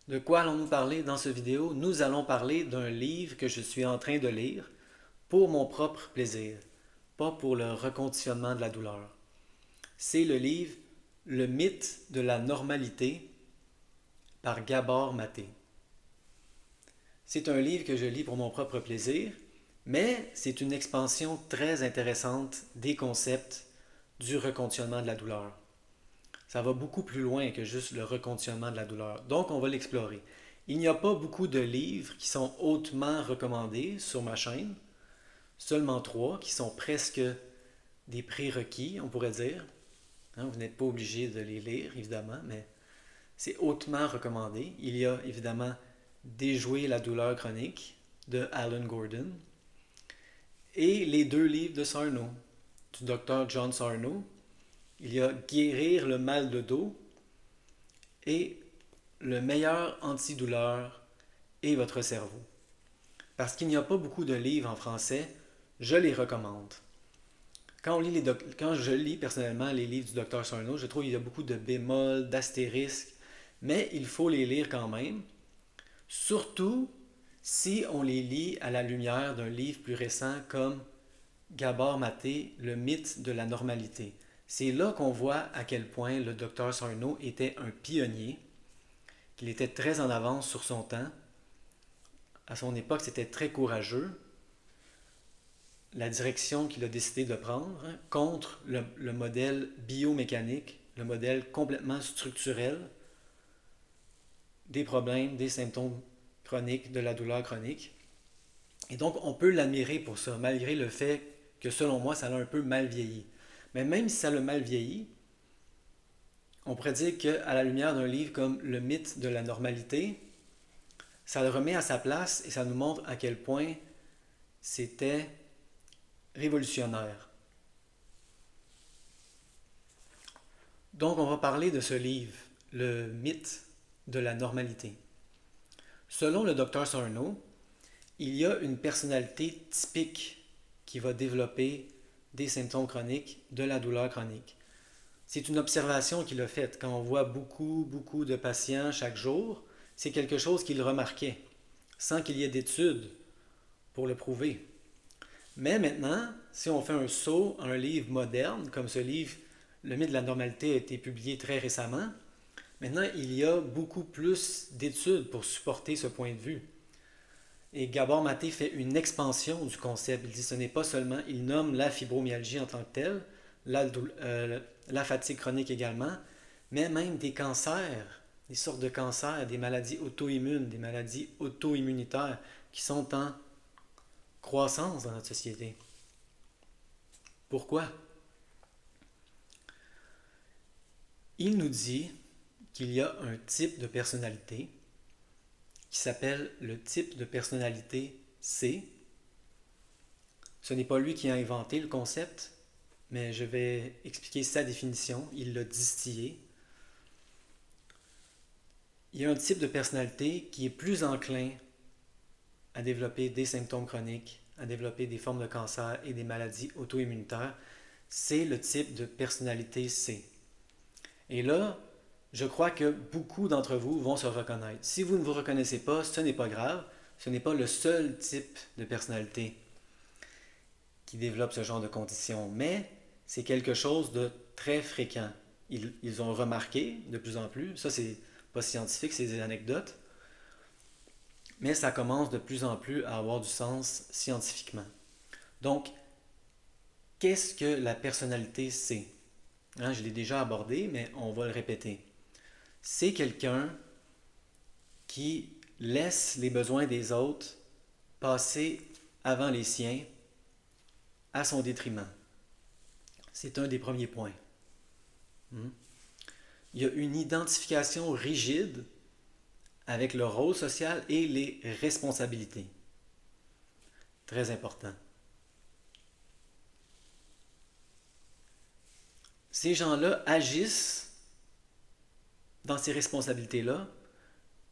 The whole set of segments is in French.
De quoi allons-nous parler dans cette vidéo? Nous allons parler d'un livre que je suis en train de lire pour mon propre plaisir, pas pour le reconditionnement de la douleur. C'est le livre Le mythe de la normalité par Gabor Maté. C'est un livre que je lis pour mon propre plaisir, mais c'est une expansion très intéressante des concepts du reconditionnement de la douleur. Ça va beaucoup plus loin que juste le reconditionnement de la douleur. Donc, on va l'explorer. Il n'y a pas beaucoup de livres qui sont hautement recommandés sur ma chaîne. Seulement trois qui sont presque des prérequis, on pourrait dire. Hein, vous n'êtes pas obligé de les lire, évidemment, mais c'est hautement recommandé. Il y a évidemment Déjouer la douleur chronique de Alan Gordon et les deux livres de Sarno, du docteur John Sarno. Il y a Guérir le mal de dos et Le meilleur antidouleur est votre cerveau. Parce qu'il n'y a pas beaucoup de livres en français, je les recommande. Quand je lis personnellement les livres du Dr Sarno, je trouve qu'il y a beaucoup de bémols, d'astérisques, mais il faut les lire quand même, surtout si on les lit à la lumière d'un livre plus récent comme Gabor Maté, Le mythe de la normalité. C'est là qu'on voit à quel point le Dr Sarno était un pionnier, qu'il était très en avance sur son temps. À son époque, c'était très courageux, la direction qu'il a décidé de prendre contre le modèle biomécanique, le modèle complètement structurel des problèmes, des symptômes chroniques, de la douleur chronique. Et donc, on peut l'admirer pour ça, malgré le fait que, selon moi, ça a un peu mal vieilli. Mais même si ça a mal vieilli, on pourrait dire qu'à la lumière d'un livre comme Le mythe de la normalité, ça le remet à sa place et ça nous montre à quel point c'était révolutionnaire. Donc, on va parler de ce livre, Le mythe de la normalité. Selon le docteur Sarno, il y a une personnalité typique qui va développer des symptômes chroniques de la douleur chronique. C'est une observation qu'il a faite. Quand on voit beaucoup de patients chaque jour, c'est quelque chose qu'il remarquait, sans qu'il y ait d'études pour le prouver. Mais maintenant, si on fait un saut à un livre moderne, comme ce livre, Le mythe de la normalité a été publié très récemment, maintenant il y a beaucoup plus d'études pour supporter ce point de vue. Et Gabor Maté fait une expansion du concept. Il dit que ce n'est pas seulement, il nomme la fibromyalgie en tant que telle, la fatigue chronique également, mais même des cancers, des sortes de cancers, des maladies auto-immunes, des maladies auto-immunitaires qui sont en croissance dans notre société. Pourquoi? Il nous dit qu'il y a un type de personnalité qui s'appelle le type de personnalité C. Ce n'est pas lui qui a inventé le concept, mais je vais expliquer sa définition. Il l'a distillé. Il y a un type de personnalité qui est plus enclin à développer des symptômes chroniques, à développer des formes de cancer et des maladies auto-immunitaires. C'est le type de personnalité C. Et là, je crois que beaucoup d'entre vous vont se reconnaître. Si vous ne vous reconnaissez pas, ce n'est pas grave. Ce n'est pas le seul type de personnalité qui développe ce genre de conditions, mais c'est quelque chose de très fréquent. Ils ont remarqué de plus en plus, ça c'est pas scientifique, c'est des anecdotes, mais ça commence de plus en plus à avoir du sens scientifiquement. Donc, qu'est-ce que la personnalité c'est? Hein, je l'ai déjà abordé, mais on va le répéter. C'est quelqu'un qui laisse les besoins des autres passer avant les siens à son détriment. C'est un des premiers points. Il y a une identification rigide avec le rôle social et les responsabilités. Très important. Ces gens-là agissent dans ces responsabilités-là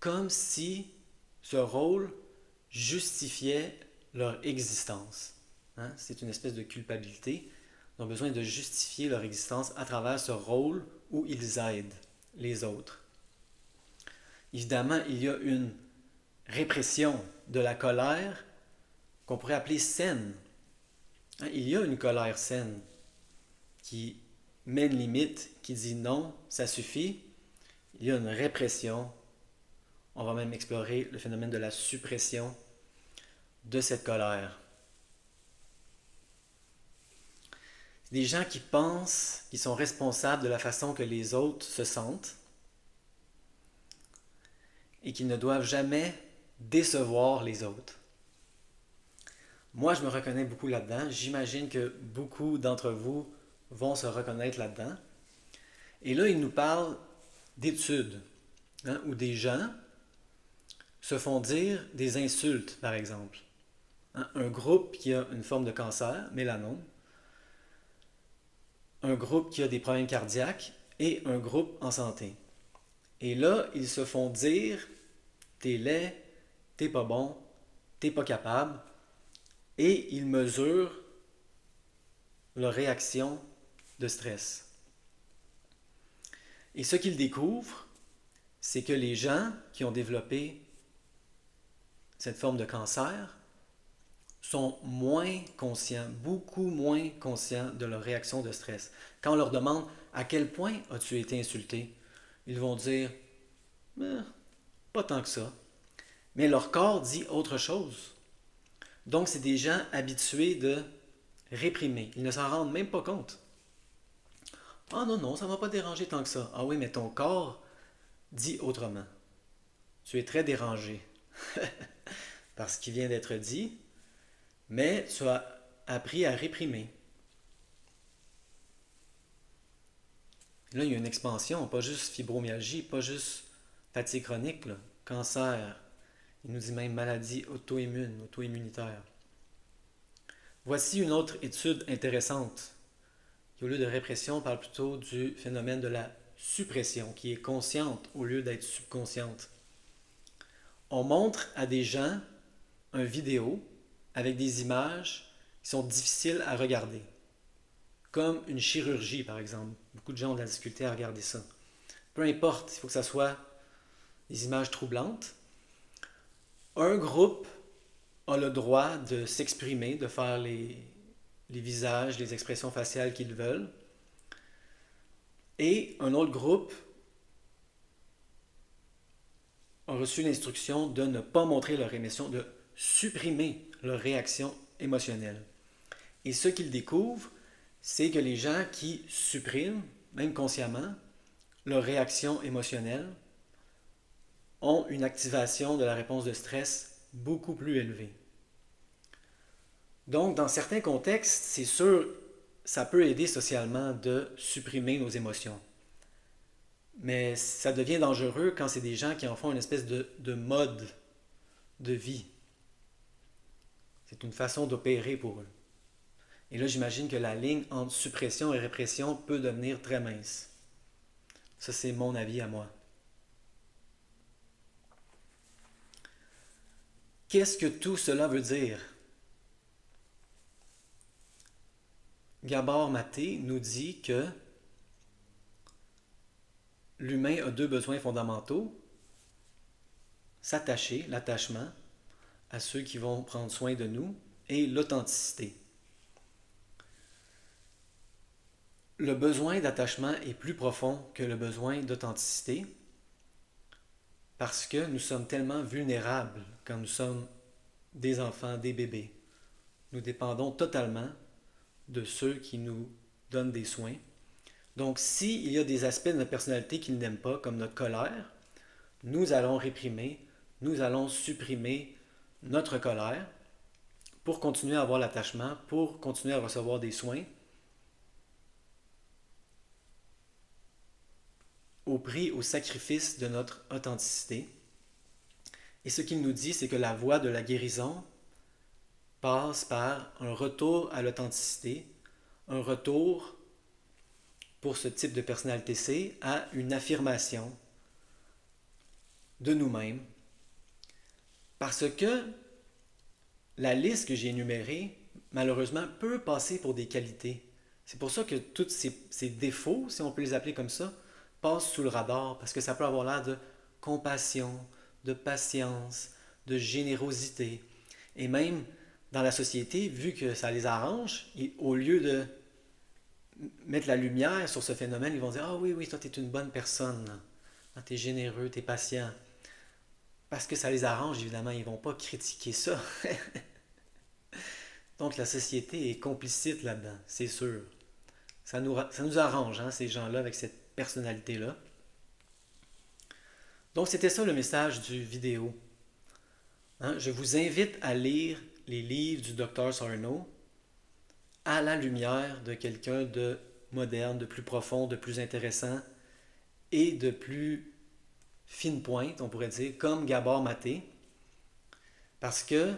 comme si ce rôle justifiait leur existence. Hein? C'est une espèce de culpabilité. Ils ont besoin de justifier leur existence à travers ce rôle où ils aident les autres. Évidemment, il y a une répression de la colère qu'on pourrait appeler saine. Il y a une colère saine qui met une limite, qui dit non, ça suffit. Il y a une répression. On va même explorer le phénomène de la suppression de cette colère. Des gens qui pensent qu'ils sont responsables de la façon que les autres se sentent et qu'ils ne doivent jamais décevoir les autres. Moi, je me reconnais beaucoup là-dedans. J'imagine que beaucoup d'entre vous vont se reconnaître là-dedans. Et là, il nous parle d'études, où des gens se font dire des insultes, par exemple. Un groupe qui a une forme de cancer, mélanome, un groupe qui a des problèmes cardiaques et un groupe en santé. Et là, ils se font dire t'es laid, t'es pas bon, t'es pas capable, et ils mesurent leur réaction de stress. Et ce qu'ils découvrent, c'est que les gens qui ont développé cette forme de cancer sont moins conscients, beaucoup moins conscients de leur réaction de stress. Quand on leur demande à quel point as-tu été insulté, ils vont dire pas tant que ça. Mais leur corps dit autre chose. Donc, c'est des gens habitués de réprimer. Ils ne s'en rendent même pas compte. Ah non, non, ça ne va pas déranger tant que ça. Ah oui, mais ton corps dit autrement. Tu es très dérangé par ce qui vient d'être dit, mais tu as appris à réprimer. Là, il y a une expansion, pas juste fibromyalgie, pas juste fatigue chronique, là, cancer. Il nous dit même maladie auto-immune, auto-immunitaire. Voici une autre étude intéressante qui, au lieu de répression, parle plutôt du phénomène de la suppression, qui est consciente au lieu d'être subconsciente. On montre à des gens une vidéo avec des images qui sont difficiles à regarder, comme une chirurgie par exemple. Beaucoup de gens ont de la difficulté à regarder ça. Peu importe, il faut que ça soit des images troublantes. Un groupe a le droit de s'exprimer, de faire les visages, les expressions faciales qu'ils veulent. Et un autre groupe a reçu l'instruction de ne pas montrer leur émotion, de supprimer leur réaction émotionnelle. Et ce qu'ils découvrent, c'est que les gens qui suppriment, même consciemment, leur réaction émotionnelle ont une activation de la réponse de stress beaucoup plus élevée. Donc, dans certains contextes, c'est sûr, ça peut aider socialement de supprimer nos émotions. Mais ça devient dangereux quand c'est des gens qui en font une espèce de mode de vie. C'est une façon d'opérer pour eux. Et là, j'imagine que la ligne entre suppression et répression peut devenir très mince. Ça, c'est mon avis à moi. Qu'est-ce que tout cela veut dire? Gabor Maté nous dit que l'humain a deux besoins fondamentaux, s'attacher, l'attachement, à ceux qui vont prendre soin de nous, et l'authenticité. Le besoin d'attachement est plus profond que le besoin d'authenticité parce que nous sommes tellement vulnérables quand nous sommes des enfants, des bébés. Nous dépendons totalement de ceux qui nous donnent des soins. Donc, s'il y a des aspects de notre personnalité qu'ils n'aiment pas, comme notre colère, nous allons réprimer, nous allons supprimer notre colère pour continuer à avoir l'attachement, pour continuer à recevoir des soins, au prix, au sacrifice de notre authenticité. Et ce qu'il nous dit, c'est que la voie de la guérison passe par un retour à l'authenticité, un retour pour ce type de personnalité C à une affirmation de nous-mêmes. Parce que la liste que j'ai énumérée, malheureusement, peut passer pour des qualités. C'est pour ça que tous ces défauts, si on peut les appeler comme ça, passent sous le radar, parce que ça peut avoir l'air de compassion, de patience, de générosité. Et même dans la société, vu que ça les arrange, au lieu de mettre la lumière sur ce phénomène, ils vont dire: ah oui, oui, toi, tu es une bonne personne. Tu es généreux, tu es patient. Parce que ça les arrange, évidemment, ils ne vont pas critiquer ça. Donc la société est complicite là-dedans, c'est sûr. Ça nous arrange, hein, ces gens-là, avec cette personnalité-là. Donc c'était ça le message du vidéo. Hein, je vous invite à lire les livres du Dr Sarno à la lumière de quelqu'un de moderne, de plus profond, de plus intéressant et de plus fine pointe, on pourrait dire, comme Gabor Maté, parce que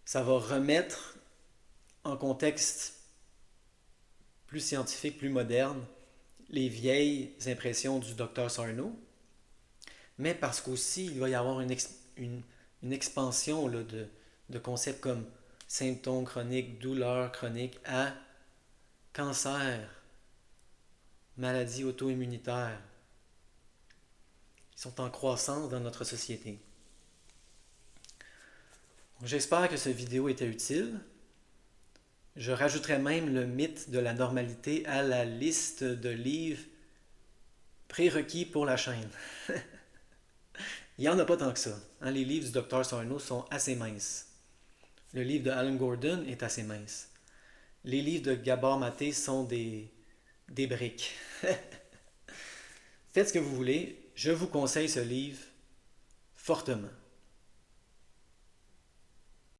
ça va remettre en contexte plus scientifique, plus moderne, les vieilles impressions du Dr Sarno, mais parce qu'aussi il va y avoir une expansion là, de concepts comme symptômes chroniques, douleurs chroniques à cancer, maladies auto-immunitaires. Ils sont en croissance dans notre société. J'espère que cette vidéo était utile. Je rajouterai même le mythe de la normalité à la liste de livres prérequis pour la chaîne. Il n'y en a pas tant que ça. Hein, les livres du Dr Sarno sont assez minces. Le livre de Alan Gordon est assez mince. Les livres de Gabor Maté sont des briques. Faites ce que vous voulez. Je vous conseille ce livre fortement.